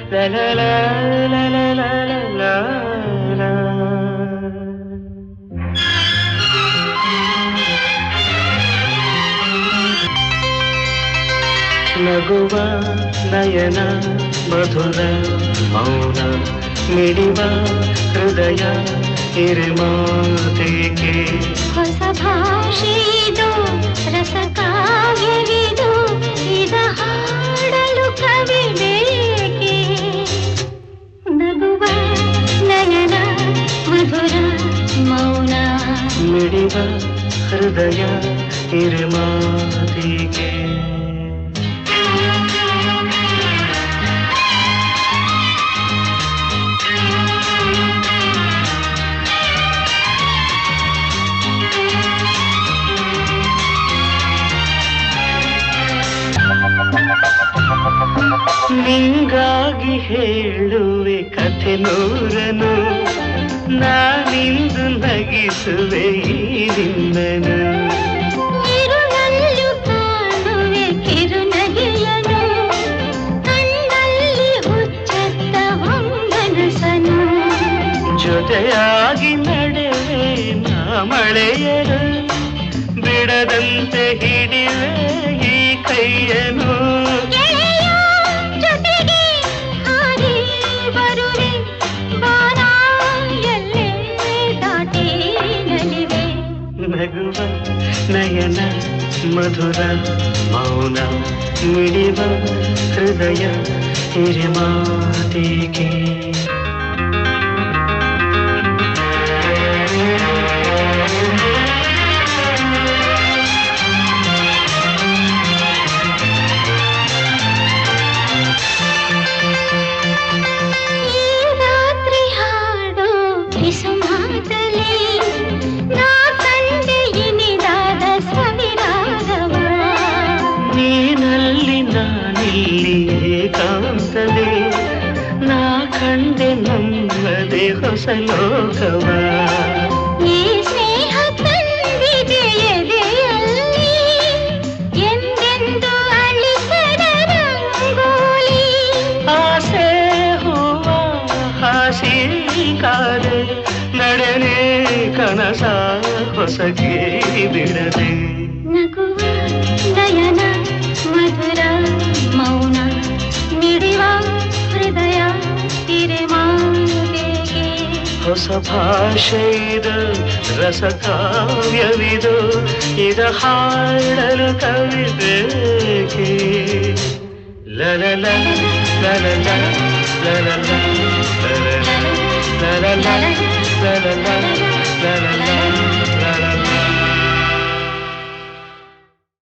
la la la la la la la la. ನಗುವ ನಯನ ಮಧುರ ಮೌನ ಮಿಡಿವ ಹೃದಯ ಹಿರಿಮಾತೆಗೆ ಹೊಸ ಭಾಷೆಯಿದು ರಸ ಕಾವ್ಯವಿದು ಇದ ಹಾಡಲು ಕವಿ ಬೇಕೆ ನಗುವ ನಯನ ಮಧುರ ಮೌನ ಮಿಡಿವ ಹೃದಯ ಹಿರಿಮಾತೆಗೆ ನಿಂಗಾಗಿ ಹೇಳುವೆ ಕಥೆ ನೂರನು ನಾನಿಂದು ನಗಿಸುವೆ ಈ ನಿನ್ನನು ಇರುಳಲ್ಲೂ ಕಾಣುವೆ ಕಿರುನಗೆಯನು ಕಣ್ಣಲ್ಲಿ ಹುಚ್ಚತ್ತ ಹೊಂಗನಸನು ಜೊತೆಯಾಗಿ ನಡೆವೆ ನಾ ಮಳೆಯನು ಬಿಡದಂತೆ ಹಿಡಿವೆ ಈ ಕೈಯನು ನಗುವ ನಯನ ಮಧುರ ಮೌನ ಮಿಡಿವ ಹೃದಯ ಹಿರಿಮಾತೆಗೆ ಏಕಾಂತವೇ ನಾ ಕಂಡೆ ನಮ್ಮದೇ ಹೊಸ ಲೋಕವ ಈ ಸ್ನೇಹ ತಂದಿದೆ ಎದೆಯಲ್ಲಿ ಎಂದೆಂದು ಅಳಿಸದ ರಂಗೋಲಿ ಆಸೆ ಹೂವ ಹಾಸಿ ಕಾದೆ ನಡೆನೆ ಕನಸ ಹೊಸಗೆ ಬಿಡದೆ ನಗುವ ನಯನ ಮಧುರ ಮೌನ ಮಿಡಿವ ಹೃದಯ ಹಿರಿಮಾತೆಗೆ ಹೊಸ ಭಾಷೆಯಿದು ರಸ ಕಾವ್ಯವಿದು ಇದ ಹಾಡಲು ಕವಿಬೇಕೆ ಲಲಲ ಲಲಲ ಲಲಲ ಲಲಲ ಲಲಲ ಲಲಲ ಲಲಲ